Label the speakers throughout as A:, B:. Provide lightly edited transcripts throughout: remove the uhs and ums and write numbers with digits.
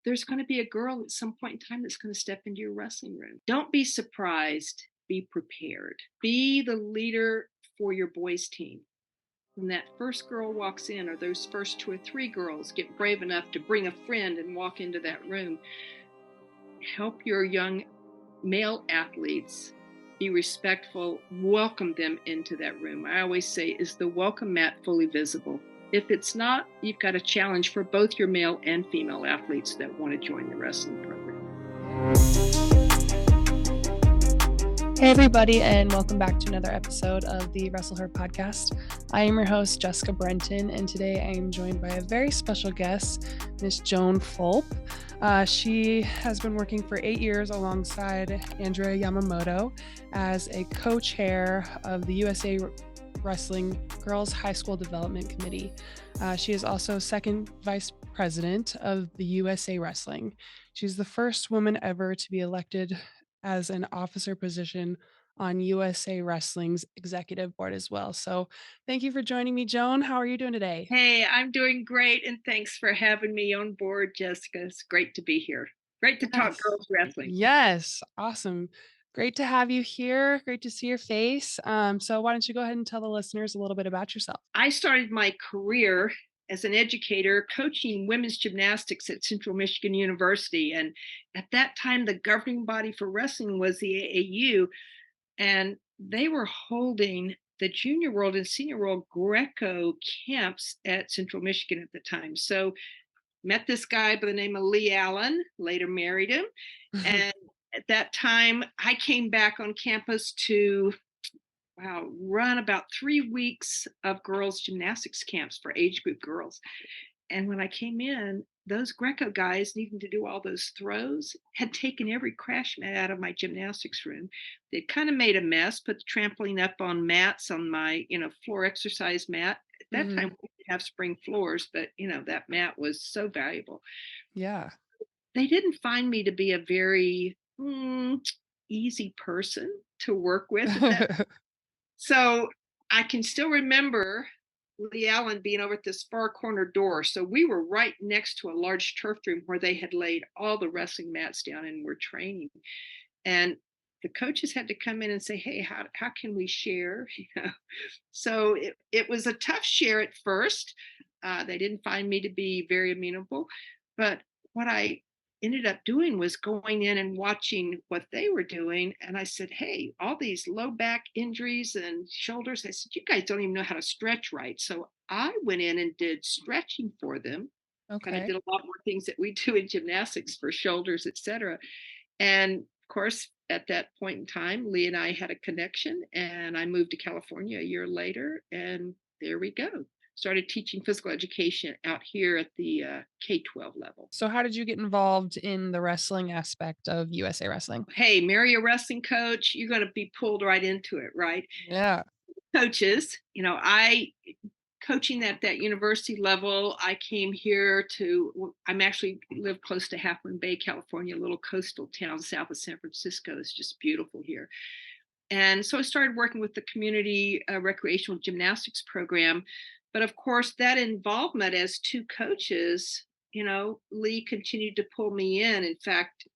A: there's going to be a girl at some point in time that's going to step into your wrestling room. Don't be surprised. Be prepared. Be the leader for your boys' team. When that first girl walks in, or those first two or three girls get brave enough to bring a friend and walk into that room, help your young male athletes be respectful, welcome them into that room. I always say, is the welcome mat fully visible? If it's not, you've got a challenge for both your male and female athletes that want to join the wrestling program.
B: Hey everybody, and welcome back to another episode of the Wrestle Her podcast. I am your host, Jessica Brenton, and today I am joined by a very special guest, Miss Joan Fulp. She has been working for 8 years alongside Andrea Yamamoto as a co-chair of the USA Wrestling Girls High School Development Committee. She is also second vice president of the USA Wrestling. She's the first woman ever to be elected as an officer position on USA Wrestling's executive board as well. So thank you for joining me, Joan. How are you doing today?
A: Hey, I'm doing great, and thanks for having me on board, Jessica. It's great to be here. Great to talk girls wrestling.
B: Yes, awesome. Great to have you here. Great to see your face. So why don't you go ahead and tell the listeners a little bit about yourself?
A: I started my career as an educator coaching women's gymnastics at Central Michigan University. And at that time, the governing body for wrestling was the AAU, and they were holding the junior world and senior world Greco camps at Central Michigan at the time. So met this guy by the name of Lee Allen, later married him. And at that time, I came back on campus to run about 3 weeks of girls' gymnastics camps for age group girls. And when I came in, those Greco guys needing to do all those throws had taken every crash mat out of my gymnastics room. They'd kind of made a mess, put the trampoline up on mats on my, floor exercise mat. At that time, we didn't have spring floors, but, that mat was so valuable.
B: Yeah.
A: They didn't find me to be a very easy person to work with at that. So I can still remember Lee Allen being over at this far corner door. So we were right next to a large turf room where they had laid all the wrestling mats down and were training. And the coaches had to come in and say, hey, how can we share? So it was a tough share at first. They didn't find me to be very amenable. But what I ended up doing was going in and watching what they were doing. And I said, hey, all these low back injuries and shoulders, I said, you guys don't even know how to stretch right. So I went in and did stretching for them. Kind of did a lot more things that we do in gymnastics for shoulders, etc. And of course, at that point in time, Lee and I had a connection, and I moved to California a year later, and there we go. Started teaching physical education out here at the K-12 level.
B: So how did you get involved in the wrestling aspect of USA Wrestling?
A: Hey, marry a wrestling coach, you're going to be pulled right into it, right?
B: Yeah.
A: Coaches, I coaching at that university level, I came here I'm actually live close to Half Moon Bay, California, a little coastal town south of San Francisco. It's just beautiful here. And so I started working with the community recreational gymnastics program. But of course, that involvement as two coaches, Lee continued to pull me in. In fact,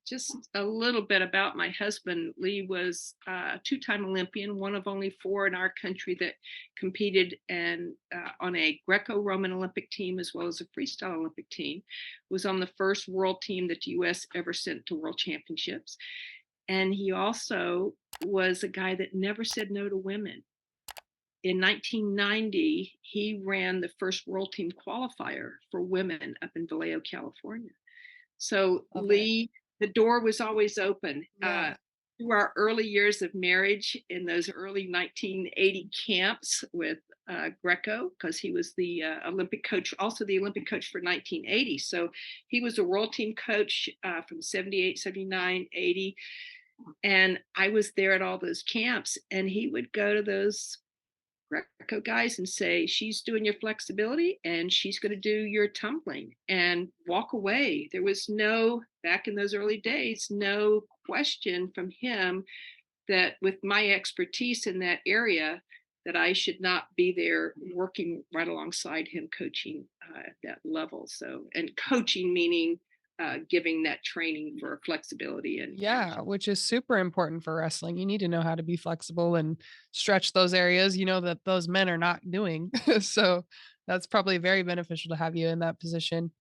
A: just a little bit about my husband. Lee was a two-time Olympian, one of only 4 in our country that competed on a Greco-Roman Olympic team as well as a freestyle Olympic team. Was on the first world team that the U.S. ever sent to world championships. And he also was a guy that never said no to women. In 1990, he ran the first world team qualifier for women up in Vallejo, California. So Lee, the door was always open. Through our early years of marriage in those early 1980 camps with Greco, because he was the Olympic coach, also the Olympic coach for 1980. So he was a world team coach from 78, 79, 80. And I was there at all those camps, and he would go to those Greco guys and say, she's doing your flexibility and she's going to do your tumbling, and walk away. There was back in those early days, no question from him that with my expertise in that area, that I should not be there working right alongside him, coaching at that level. So, and coaching meaning giving that training for flexibility and
B: Yeah, which is super important for wrestling. You need to know how to be flexible and stretch those areas, that those men are not doing. So that's probably very beneficial to have you in that position.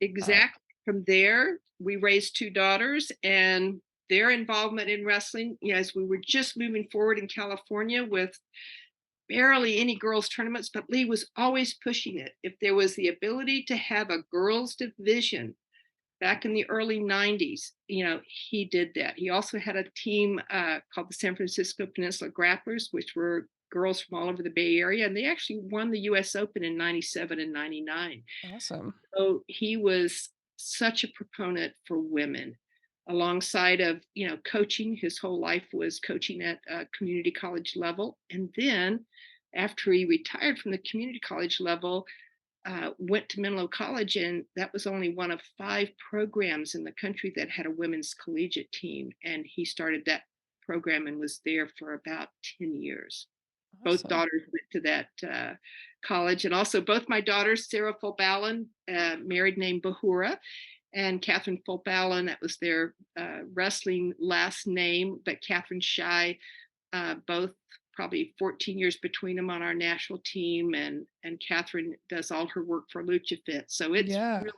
B: Uh,
A: exactly. From there, we raised two daughters, and their involvement in wrestling, as we were just moving forward in California with barely any girls' tournaments, but Lee was always pushing it. If there was the ability to have a girls' division back in the early 90s, he did that. He also had a team called the San Francisco Peninsula Grapplers, which were girls from all over the Bay Area, and they actually won the US Open in 97 and 99.
B: awesome.
A: So he was such a proponent for women alongside of, coaching. His whole life was coaching at a community college level. And then after he retired from the community college level, went to Menlo College, and that was only one of 5 programs in the country that had a women's collegiate team. And he started that program and was there for about 10 years. Both
B: Awesome.
A: daughters went to that college, and also both my daughters, Sarah Fulp, married named Bahura, and Catherine Fulp, that was their wrestling last name, but Catherine Shy, both probably 14 years between them on our national team, and Catherine does all her work for Lucha Fit. So it's
B: Yeah.
A: really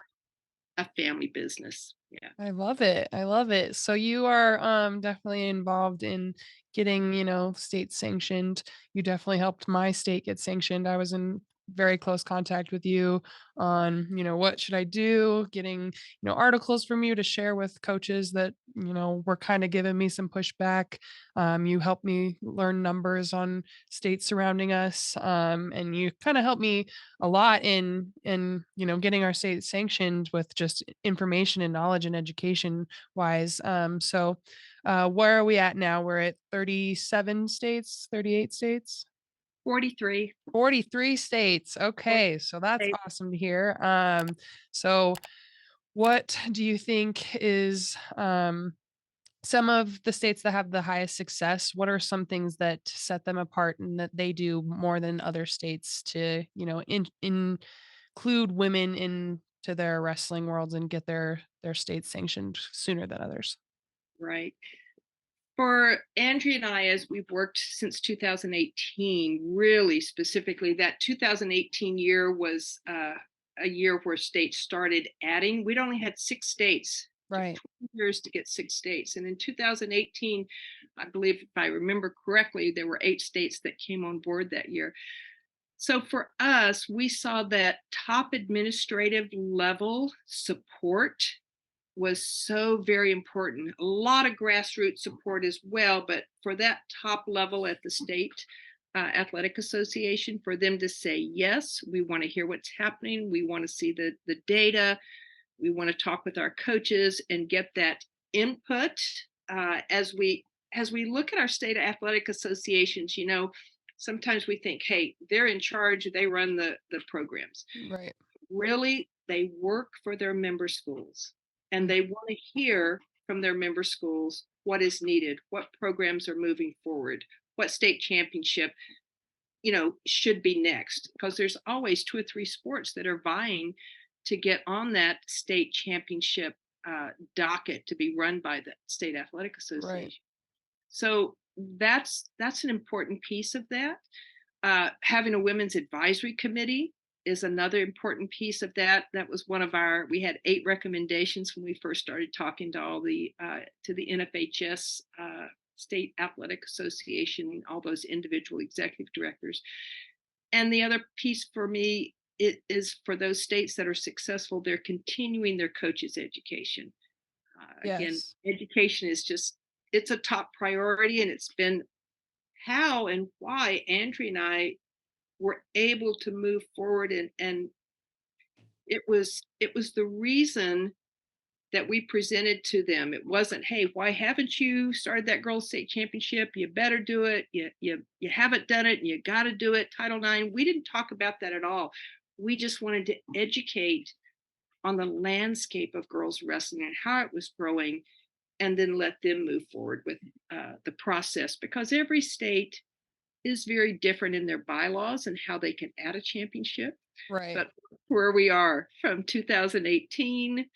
A: a family business. Yeah.
B: I love it. I love it. So you are definitely involved in getting, state sanctioned. You definitely helped my state get sanctioned. I was in very close contact with you on, what should I do, getting, articles from you to share with coaches that, were kind of giving me some pushback. You helped me learn numbers on states surrounding us. And you kind of helped me a lot in getting our state sanctioned with just information and knowledge and education wise. Where are we at now? We're at 37 states, 38 states,
A: 43.
B: 43 states. Okay, so that's awesome to hear. So what do you think is some of the states that have the highest success? What are some things that set them apart and that they do more than other states to, include women into their wrestling worlds and get their states sanctioned sooner than others?
A: Right. For Andrea and I, as we've worked since 2018, really specifically, that 2018 year was a year where states started adding. We'd only had 6 states. It took
B: Right.
A: 20 years to get 6 states. And in 2018, I believe, if I remember correctly, there were 8 states that came on board that year. So for us, we saw that top administrative level support was so very important. A lot of grassroots support as well, but for that top level at the state athletic association, for them to say, yes, we want to hear what's happening. We want to see the data. We want to talk with our coaches and get that input as we look at our state athletic associations. Sometimes we think, hey, they're in charge, they run the programs.
B: Right.
A: Really, they work for their member schools, and
B: Mm.
A: they want to hear from their member schools what is needed, what programs are moving forward, what state championship should be next, because there's always 2 or 3 sports that are vying to get on that state championship docket to be run by the state athletic
B: Right.
A: association. So that's an important piece of that. Having a women's advisory committee is another important piece of that. That was we had 8 recommendations when we first started talking to the NFHS, State Athletic Association, all those individual executive directors. And the other piece for me, it is for those states that are successful, they're continuing their coaches education. Again,
B: Yes.
A: education is it's a top priority, and it's been how and why Andrea and I were able to move forward, and it was the reason that we presented to them. It wasn't, hey, why haven't you started that girls state championship? You better do it. You haven't done it, and you got to do it. Title IX. We didn't talk about that at all. We just wanted to educate on the landscape of girls wrestling and how it was growing, and then let them move forward with the process, because every state is very different in their bylaws and how they can add a championship.
B: Right.
A: But where we are from 2018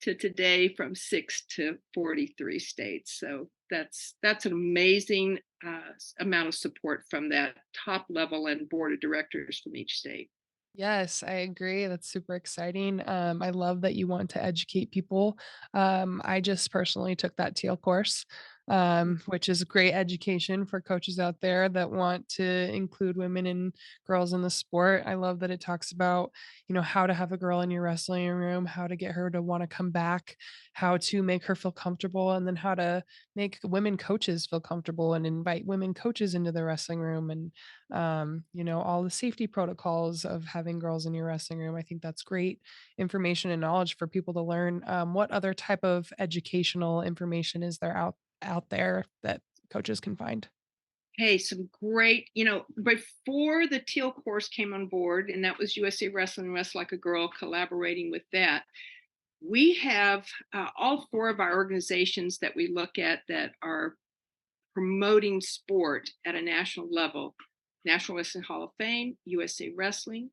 A: to today from 6 to 43 states. So that's an amazing amount of support from that top level and board of directors from each state.
B: Yes, I agree. That's super exciting. I love that you want to educate people. I just personally took that teal course, which is great education for coaches out there that want to include women and girls in the sport. I love that it talks about, how to have a girl in your wrestling room, how to get her to want to come back, how to make her feel comfortable, and then how to make women coaches feel comfortable and invite women coaches into the wrestling room and all the safety protocols of having girls in your wrestling room. I think that's great information and knowledge for people to learn. What other type of educational information is there out there that coaches can find?
A: Hey, some great, before the teal course came on board, and that was USA Wrestling, Wrestle Like a Girl collaborating with that. We have all four of our organizations that we look at that are promoting sport at a national level: National Wrestling Hall of Fame, USA Wrestling,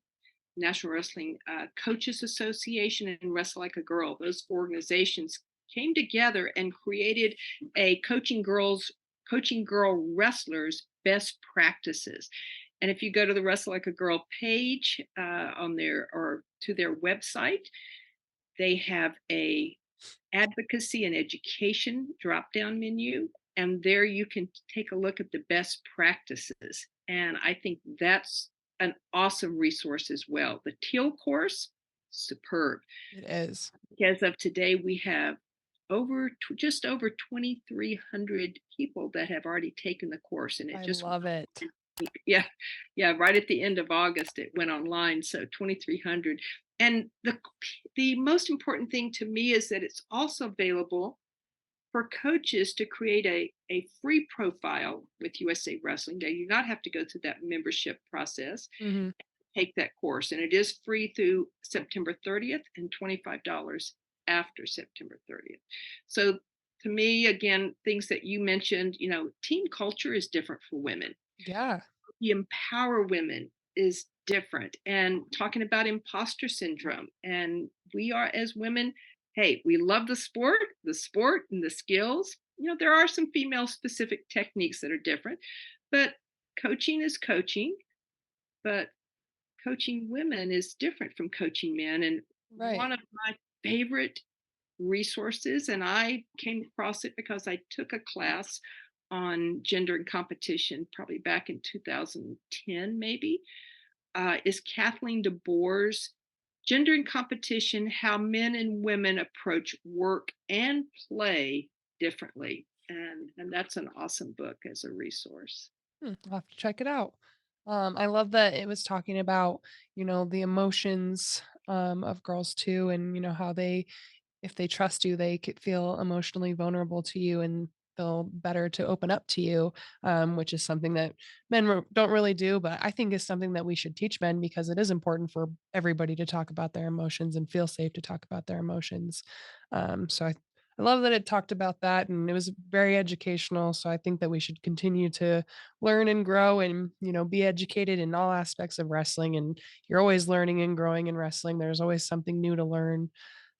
A: National Wrestling Coaches Association, and Wrestle Like a Girl. Those organizations came together and created a coaching girl wrestlers best practices. And if you go to the Wrestle Like a Girl page on their or to their website, they have a advocacy and education drop down menu, and there you can take a look at the best practices. And I think that's an awesome resource as well. The teal course, superb.
B: It is.
A: As of today, we have just over 2,300 people that have already taken the course, and it
B: I
A: just
B: love it.
A: yeah, yeah, right at the end of August it went online, so 2,300. And the most important thing to me is that it's also available for coaches to create a free profile with USA Wrestling. They do not have to go through that membership process,
B: Hmm.
A: take that course, and it is free through September 30th and $25 after September 30th. So to me, again, things that you mentioned, team culture is different for women.
B: Yeah.
A: We empower women is different, and talking about imposter syndrome, and we are as women, hey, we love the sport and the skills. There are some female specific techniques that are different, but coaching is coaching. But coaching women is different from coaching men. And
B: Right.
A: one of my favorite resources, and I came across it because I took a class on gender and competition probably back in 2010, maybe, is Kathleen DeBoer's Gender and Competition: How Men and Women Approach Work and Play Differently. And that's an awesome book as a resource.
B: I'll have to check it out. I love that it was talking about, the emotions of girls too, and how they if they trust you, they could feel emotionally vulnerable to you and feel better to open up to you, which is something that men don't really do. But I think is something that we should teach men because it is important for everybody to talk about their emotions and feel safe to talk about their emotions. So I love that it talked about that and it was very educational. So I think that we should continue to learn and grow and, be educated in all aspects of wrestling. And you're always learning and growing in wrestling. There's always something new to learn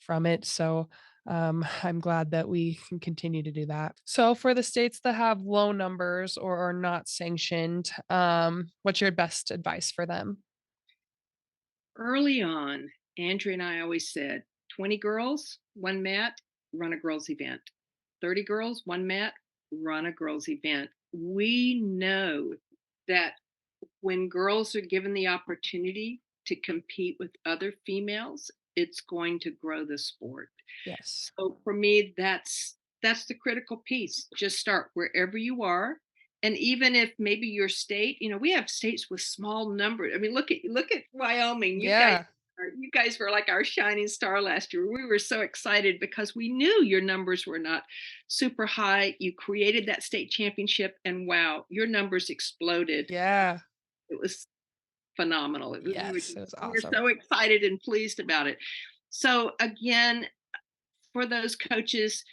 B: from it. So I'm glad that we can continue to do that. So for the states that have low numbers or are not sanctioned, what's your best advice for them?
A: Early on, Andrea and I always said 20 girls, one mat, run a girls' event. 30 girls, one mat, run a girls' event. We know that when girls are given the opportunity to compete with other females, it's going to grow the sport.
B: Yes.
A: So for me, that's the critical piece. Just start wherever you are. And even if maybe your state, we have states with small numbers. I mean, look at Wyoming.
B: Yeah.
A: You guys were like our shining star last year. We were so excited because we knew your numbers were not super high. You created that state championship, and wow, your numbers exploded.
B: Yeah.
A: It was phenomenal.
B: Yes. It was
A: We were
B: awesome.
A: so excited and pleased about it. So again, for those coaches,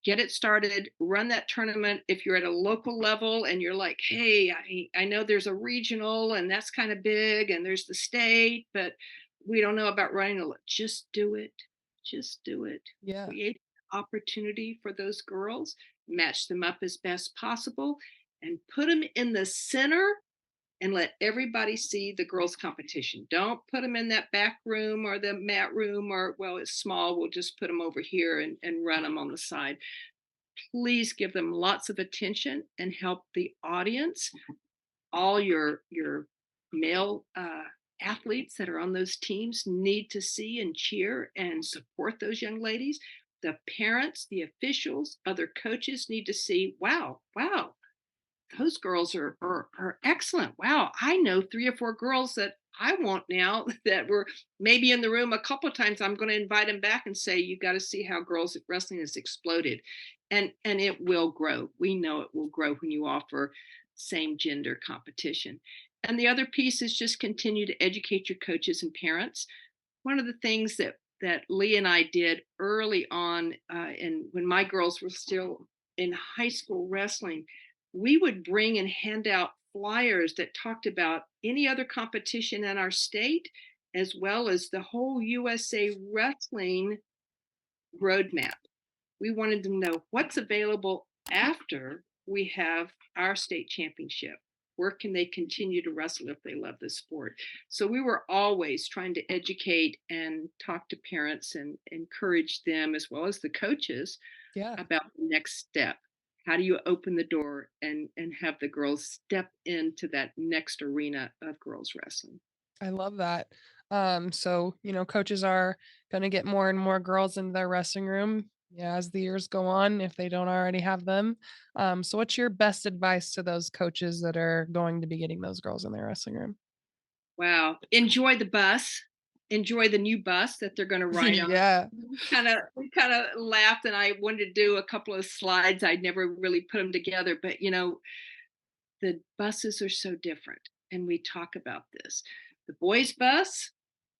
A: get it started, run that tournament. If you're at a local level and you're like, hey, I know there's a regional and that's kind of big, and there's the state, but we don't know about running a, just do it. just do it.
B: Yeah.
A: Create opportunity for those girls, match them up as best possible, and put them in the center and let everybody see the girls' competition. Don't put them in that back room or the mat room or, well, it's small. We'll just put them over here and run them on the side. Please give them lots of attention and help the audience, all your male athletes that are on those teams need to see and cheer and support those young ladies. The parents, the officials, other coaches need to see, wow, wow, those girls are excellent. Wow, I know 3 or 4 girls that I want now that were maybe in the room a couple of times. I'm going to invite them back and say, you got to see how girls wrestling has exploded, and it will grow. We know it will grow when you offer same gender competition. And the other piece is just continue to educate your coaches and parents. One of the things that Lee and I did early on, and when my girls were still in high school wrestling, we would bring and hand out flyers that talked about any other competition in our state, as well as the whole USA wrestling roadmap. We wanted to know what's available after we have our state championship. Where can they continue to wrestle if they love the sport? So we were always trying to educate and talk to parents and encourage them, as well as the coaches,
B: Yeah.
A: about the next step. How do you open the door and have the girls step into that next arena of girls wrestling?
B: I love that. So, coaches are going to get more and more girls into their wrestling room, yeah, as the years go on, if they don't already have them. So what's your best advice to those coaches that are going to be getting those girls in their wrestling room?
A: Wow. Enjoy the bus. Enjoy the new bus that they're going to ride on.
B: Yeah.
A: We kind of laughed, and I wanted to do a couple of slides. I'd never really put them together, but the buses are so different, and we talk about this. The boys' bus,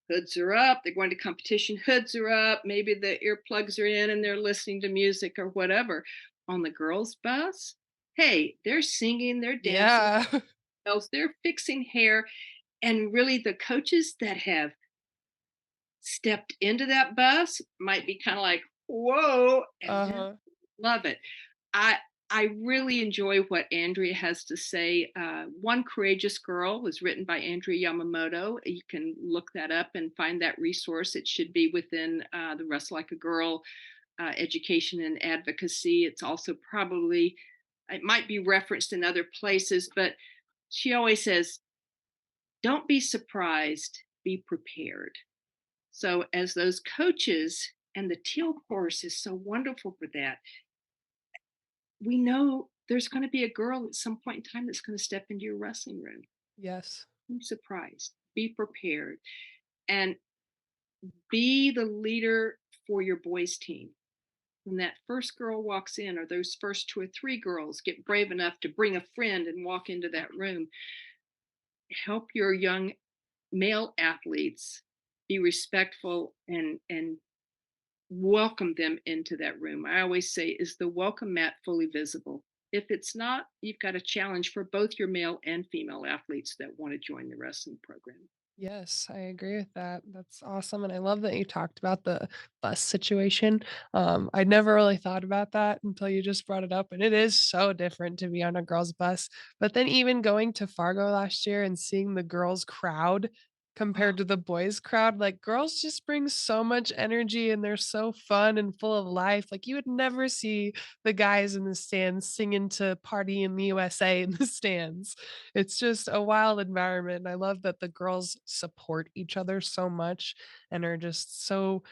A: hoods are up. They're going to competition. Hoods are up. Maybe the earplugs are in, and they're listening to music or whatever. On the girls' bus, hey, they're singing, they're dancing,
B: Yeah.
A: they're fixing hair, and really the coaches that have stepped into that bus might be kind of like, whoa, and then
B: Uh-huh.
A: love it. I really enjoy what Andrea has to say. One Courageous Girl was written by Andrea Yamamoto. You can look that up and find that resource. It should be within the Wrestle Like a Girl education and advocacy. It's also probably, it might be referenced in other places, but she always says, don't be surprised, be prepared. So, as those coaches, and the teal course is so wonderful for that, we know there's going to be a girl at some point in time that's going to step into your wrestling room.
B: Yes.
A: Be surprised, be prepared, and be the leader for your boys' team. When that first girl walks in, or those first 2 or 3 girls get brave enough to bring a friend and walk into that room, help your young male athletes be respectful and welcome them into that room. I always say, is the welcome mat fully visible? If it's not, you've got a challenge for both your male and female athletes that want to join the wrestling program.
B: Yes, I agree with that. That's awesome, and I love that you talked about the bus situation. I'd never really thought about that until you just brought it up, and it is so different to be on a girls' bus. But then even going to Fargo last year and seeing the girls' crowd compared
A: Oh,
B: to the boys' crowd, like, girls just bring so much energy, and they're so fun and full of life. Like, you would never see the guys in the stands singing to "Party in the USA" in the stands. It's just a wild environment, and I love that the girls support each other so much and are just so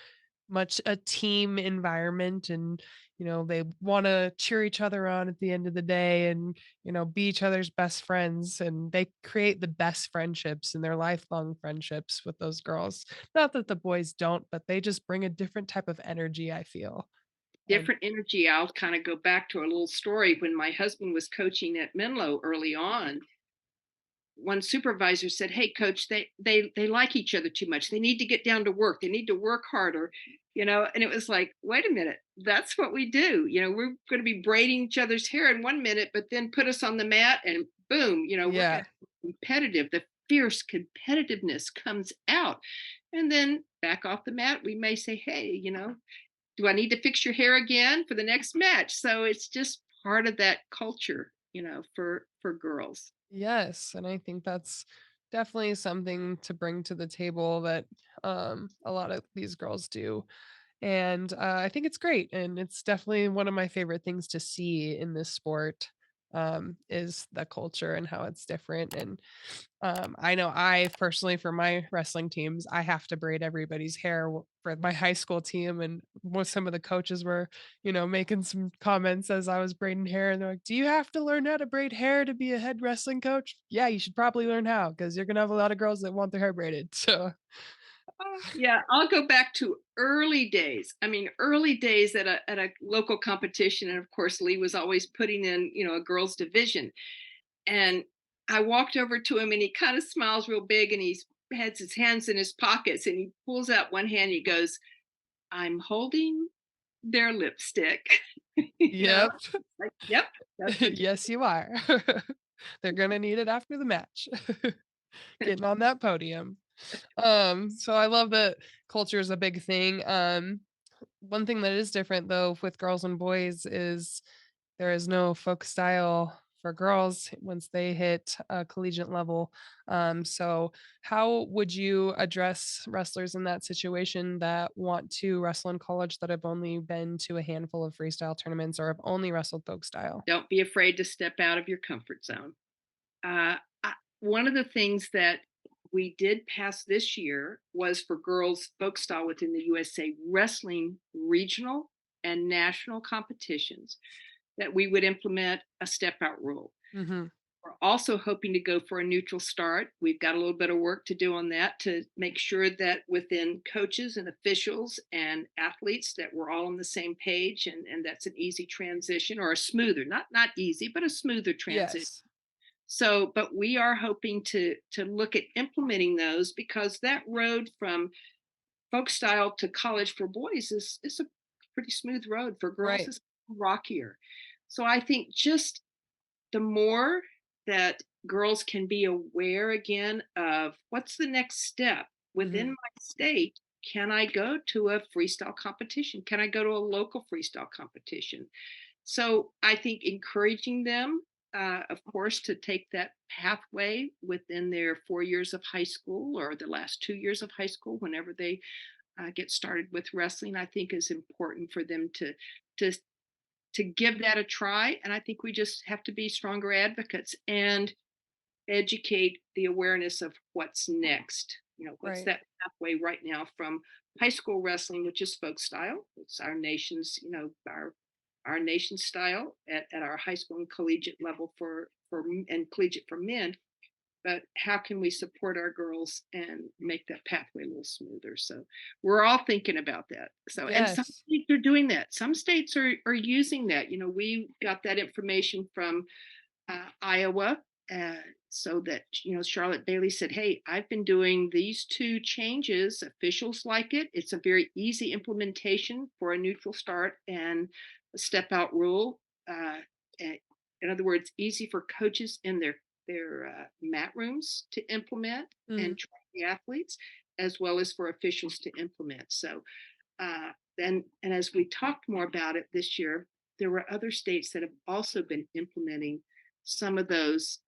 B: much a team environment, and they want to cheer each other on at the end of the day, and be each other's best friends, and they create the best friendships and their lifelong friendships with those girls. Not that the boys don't, but they just bring a different type of energy, I feel. And
A: different energy. I'll kind of go back to a little story. When my husband was coaching at Menlo early on, one supervisor said, "Hey, coach, they like each other too much. They need to get down to work. They need to work harder." And it was like, wait a minute, that's what we do. We're going to be braiding each other's hair in one minute, but then put us on the mat and boom, we're going
B: yeah.
A: to be competitive. The fierce competitiveness comes out. And then back off the mat, we may say, hey, do I need to fix your hair again for the next match? So it's just part of that culture, for girls.
B: Yes, and I think that's definitely something to bring to the table that a lot of these girls do. And I think it's great, and it's definitely one of my favorite things to see in this sport, is the culture and how it's different. And I know I personally, for my wrestling teams, I have to braid everybody's hair for my high school team. And what some of the coaches were, making some comments as I was braiding hair, and they're like, "Do you have to learn how to braid hair to be a head wrestling coach?" Yeah, you should probably learn how, because you're gonna have a lot of girls that want their hair braided. So,
A: Yeah, I'll go back to early days. I mean, early days at a local competition, and of course, Lee was always putting in, a girls' division. And I walked over to him, and he kind of smiles real big, and he has his hands in his pockets, and he pulls out one hand. He goes, "I'm holding their lipstick." you know,
B: yep,
A: like, yep, that's what.
B: yes, you are. They're gonna need it after the match, getting on that podium. So I love that culture is a big thing. One thing that is different though with girls and boys is there is no folk style for girls once they hit a collegiate level. So how would you address wrestlers in that situation that want to wrestle in college that have only been to a handful of freestyle tournaments or have only wrestled folk style?
A: Don't be afraid to step out of your comfort zone. One of the things that we did pass this year was for girls folk style within the USA wrestling regional and national competitions that we would implement a step out rule.
B: Hmm.
A: We're also hoping to go for a neutral start. We've got a little bit of work to do on that to make sure that within coaches and officials and athletes that we're all on the same page, and that's an easy transition, or a smoother, not easy, but a smoother transition.
B: Yes.
A: So, but we are hoping to look at implementing those, because that road from folk style to college for boys is a pretty smooth road. For girls,
B: Right.
A: is rockier. So I think just the more that girls can be aware again of what's the next step within
B: Hmm.
A: my state. Can I go to a freestyle competition? Can I go to a local freestyle competition? So I think encouraging them, of course, to take that pathway within their 4 years of high school or the last 2 years of high school, whenever they get started with wrestling, I think is important for them to to give that a try. And I think we just have to be stronger advocates and educate the awareness of what's next. What's
B: Right.
A: that pathway right now from high school wrestling, which is folk style. It's our nation's, our nation's style at our high school and collegiate level and collegiate for men. But how can we support our girls and make that pathway a little smoother? So we're all thinking about that. So, and some
B: Yes.
A: states are doing that. Some states are using that. We got that information from Iowa. So that, Charlotte Bailey said, "Hey, I've been doing these two changes. Officials like it. It's a very easy implementation for a neutral start and a step out rule. Eh, in other words, easy for coaches in their mat rooms to implement
B: Mm.
A: and train the athletes, as well as for officials to implement." So and as we talked more about it this year, there were other states that have also been implementing some of those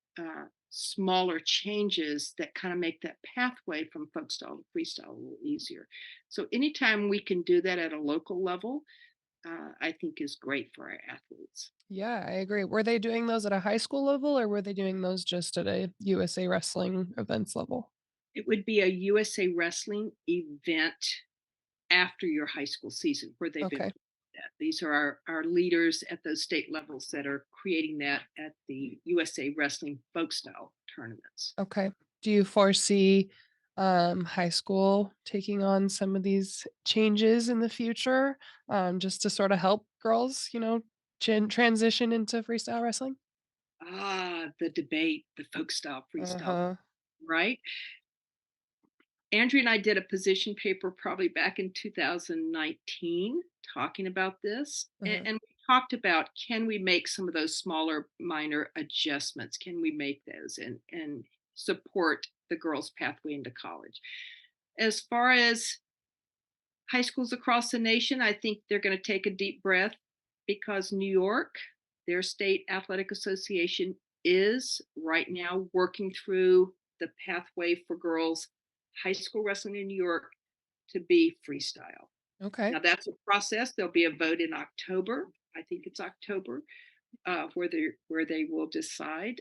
A: smaller changes that kind of make that pathway from folk style to freestyle a little easier. So anytime we can do that at a local level, I think is great for our athletes.
B: Yeah, I agree. Were they doing those at a high school level or were they doing those just at a USA Wrestling events level?
A: It would be a USA Wrestling event after your high school season where they've
B: Okay.
A: implemented that. These are our leaders at those state levels that are creating that at the USA Wrestling folk style tournaments.
B: Okay. Do you foresee high school taking on some of these changes in the future, just to sort of help girls, transition into freestyle wrestling?
A: The debate, the folk style, freestyle,
B: Uh-huh.
A: right? Andrea and I did a position paper probably back in 2019 talking about this. And,
B: Uh-huh.
A: and we talked about, can we make some of those smaller minor adjustments? Can we make those and support the girls' pathway into college. As far as high schools across the nation, I think they're going to take a deep breath because New York, their state athletic association, is right now working through the pathway for girls high school wrestling in New York to be freestyle.
B: Okay.
A: Now that's a process. There'll be a vote in October. I think it's October, where they will decide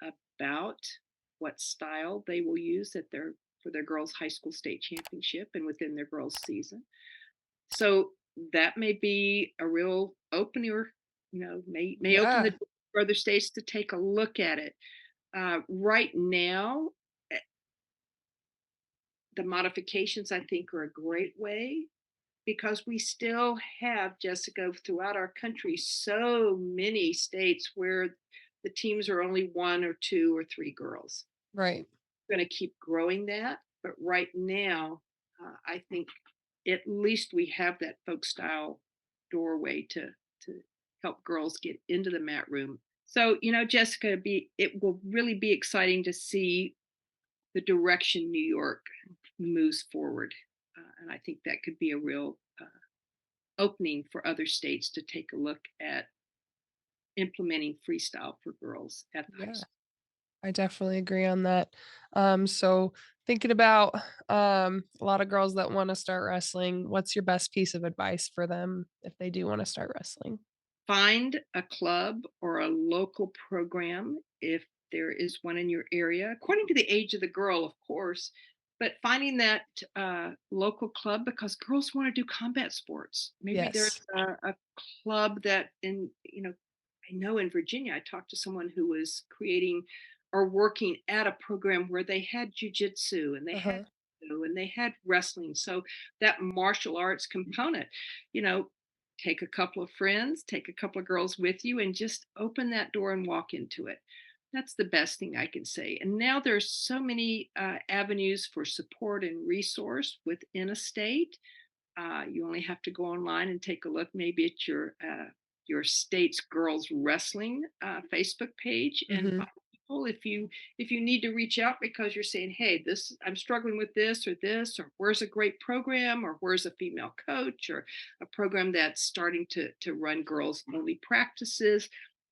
A: about what style they will use at their for their girls' high school state championship and within their girls' season. So that may be a real opener. May open the
B: Yeah.
A: door for other states to take a look at it. Right now, eh, the modifications I think are a great way because we still have, Jessica, throughout our country, so many states where the teams are only one or two or three girls.
B: Right.
A: We're going to keep growing that. But right now, I think at least we have that folk style doorway to help girls get into the mat room. So, Jessica, it will really be exciting to see the direction New York moves forward. And I think that could be a real opening for other states to take a look at implementing freestyle for girls at the high
B: Yeah.
A: school.
B: I definitely agree on that. So thinking about a lot of girls that want to start wrestling, what's your best piece of advice for them if they do want to start wrestling?
A: Find a club or a local program if there is one in your area, according to the age of the girl, of course. But finding that local club because girls want to do combat sports. Maybe there's
B: Yes.
A: a club that I know in Virginia, I talked to someone who was creating or working at a program where they had jujitsu and they had
B: Uh-huh.
A: judo and they had wrestling. So that martial arts component, you know, take a couple of friends, take a couple of girls with you, and just open that door and walk into it. That's the best thing I can say. And now there's so many avenues for support and resource within a state. You only have to go online and take a look, maybe at your state's girls wrestling Facebook page, and
B: Mhm.
A: find people if you need to reach out because you're saying, "Hey, this I'm struggling with this, or where's a great program, or where's a female coach, or a program that's starting to run girls only practices."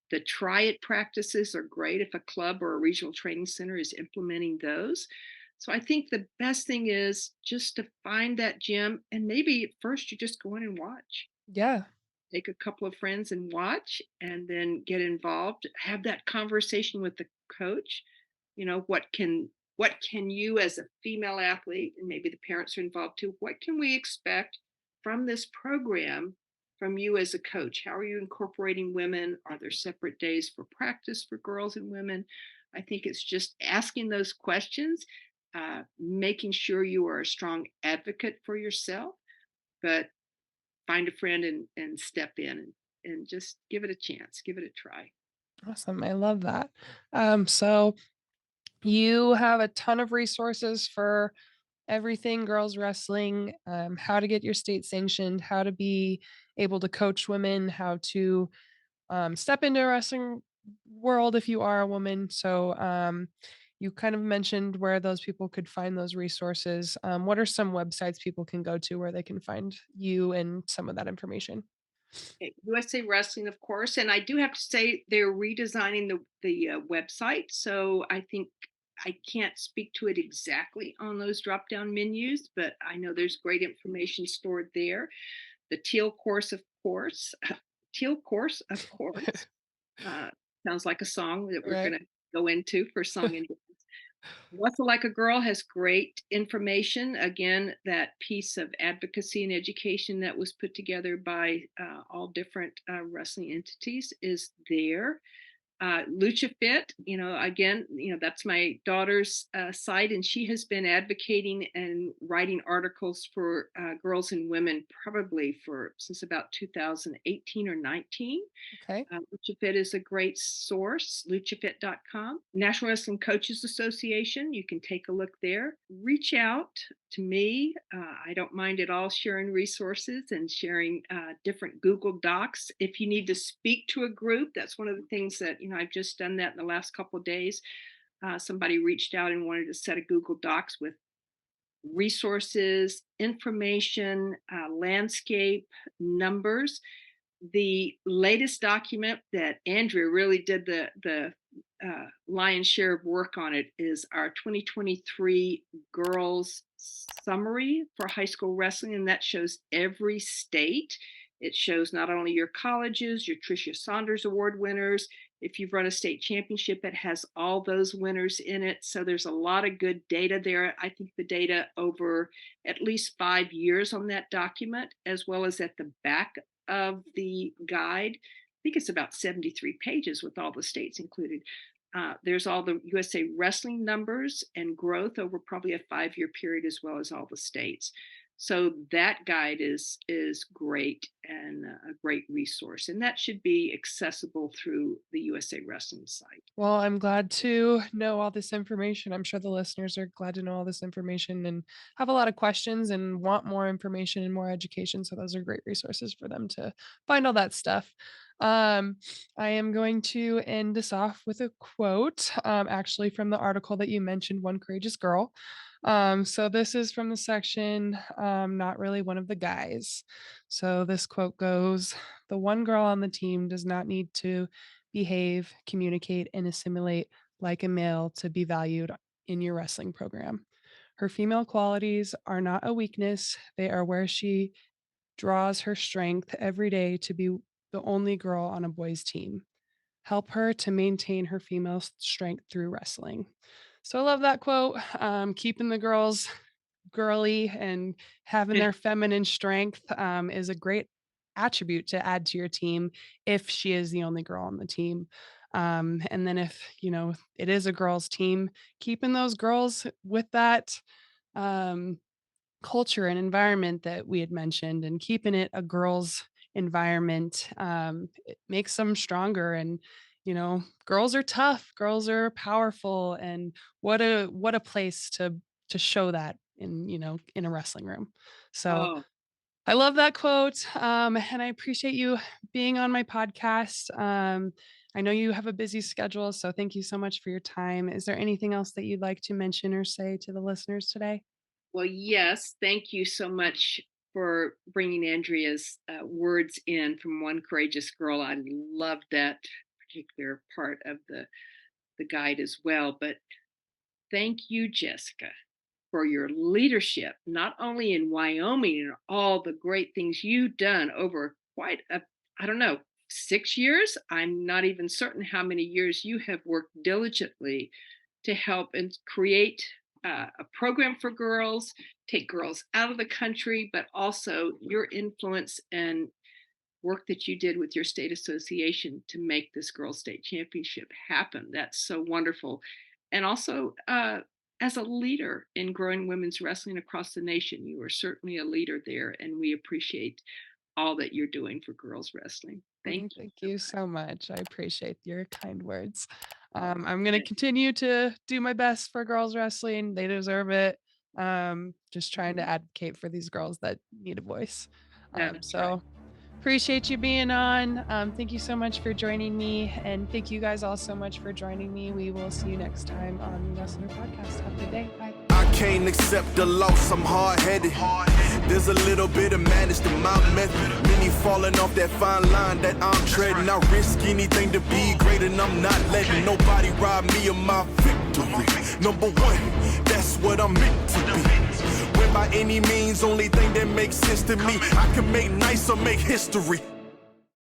A: The try it practices are great if a club or a regional training center is implementing those. So I think the best thing is just to find that gym and maybe at first you just go in and watch.
B: Yeah.
A: Take a couple of friends and watch and then get involved. Have that conversation with the coach. What can you as a female athlete, and maybe the parents are involved too, what can we expect from this program from you as a coach? How are you incorporating women? Are there separate days for practice for girls and women? I think it's just asking those questions, making sure you are a strong advocate for yourself, but find a friend and step in and just give it a chance, give it a try.
B: Awesome. I love that. So you have a ton of resources for everything girls wrestling, how to get your state sanctioned, how to be able to coach women, how to step into a wrestling world if you are a woman. So you kind of mentioned where those people could find those resources. What are some websites people can go to where they can find you and some of that information?
A: USA Wrestling, of course, and I do have to say they're redesigning the website, so I think I can't speak to it exactly on those drop down menus, but I know there's great information stored there. The Teal course, of course, Teal course, of course, uh, sounds like a song that we're
B: Right.
A: going to go into for song and Wrestle Like a Girl has great information. Again, that piece of advocacy and education that was put together by all different wrestling entities is there. Lucha Fit, again, that's my daughter's site, and she has been advocating and writing articles for girls and women probably for since about 2018 or 19.
B: Okay.
A: LuchaFit is a great source, luchafit.com. National Wrestling Coaches Association, you can take a look there. Reach out to me. I don't mind at all sharing resources and sharing different Google Docs. If you need to speak to a group, that's one of the things that, I've just done that in the last couple of days. somebody reached out and wanted to set a Google Docs with resources, information, landscape, numbers. The latest document that Andrea really did the lion's share of work on it is our 2023 girls summary for high school wrestling, and that shows every state. It shows not only your colleges, your Tricia Saunders Award winners. If you've run a state championship, it has all those winners in it. So there's a lot of good data there. I think the data over at least 5 years on that document, as well as at the back of the guide. I think it's about 73 pages with all the states included. There's all the USA Wrestling numbers and growth over probably a 5-year period, as well as all the states. So that guide is great and a great resource, and that should be accessible through the USA Wrestling site.
B: Well, I'm glad to know all this information. I'm sure the listeners are glad to know all this information and have a lot of questions and want more information and more education. So those are great resources for them to find all that stuff. I am going to end this off with a quote, actually from the article that you mentioned, One Courageous Girl. So this is from the section, Not Really One of the Guys. So this quote goes, "The one girl on the team does not need to behave, communicate, and assimilate like a male to be valued in your wrestling program. Her female qualities are not a weakness, they are where she draws her strength every day to be the only girl on a boys' team. Help her to maintain her female strength through wrestling." So I love that quote. Keeping the girls girly and having their feminine strength is a great attribute to add to your team if she is the only girl on the team. And then if, it is a girls' team, keeping those girls with that um, culture and environment that we had mentioned and keeping it a girls' environment, it makes them stronger. And girls are tough, girls are powerful, and what a place to show that in a wrestling room. So
A: Oh,
B: I love that quote, and I appreciate you being on my podcast. I know you have a busy schedule, so thank you so much for your time. Is there anything else that you'd like to mention or say to the listeners today?
A: well, yes. Thank you so much for bringing Andrea's words in from One Courageous Girl. I love that particular part of the guide as well. But thank you, Jessica, for your leadership, not only in Wyoming and all the great things you've done over quite I don't know, 6 years. I'm not even certain how many years you have worked diligently to help and create a program for girls, take girls out of the country, but also your influence and work that you did with your state association to make this girls state championship happen. That's so wonderful. And also, as a leader in growing women's wrestling across the nation, you are certainly a leader there, and we appreciate all that you're doing for girls wrestling. Thank you.
B: Thank you so much. I appreciate your kind words.
A: Oh,
B: I'm going to continue to do my best for girls wrestling. They deserve it. Just trying to advocate for these girls that need a voice.
A: that's right.
B: So appreciate you being on. Thank you so much for joining me. And thank you guys all so much for joining me. We will see you next time on the Wrestler Podcast. Have a good day. Bye.
C: I can't accept the loss, I'm hard-headed. There's a little bit of madness to my method. Many falling off that fine line that I'm treading. I risk anything to be great, and I'm not letting nobody rob me of my victory. Number one, that's what I'm meant to be. When by any means, only thing that makes sense to me, I can make nice or make history.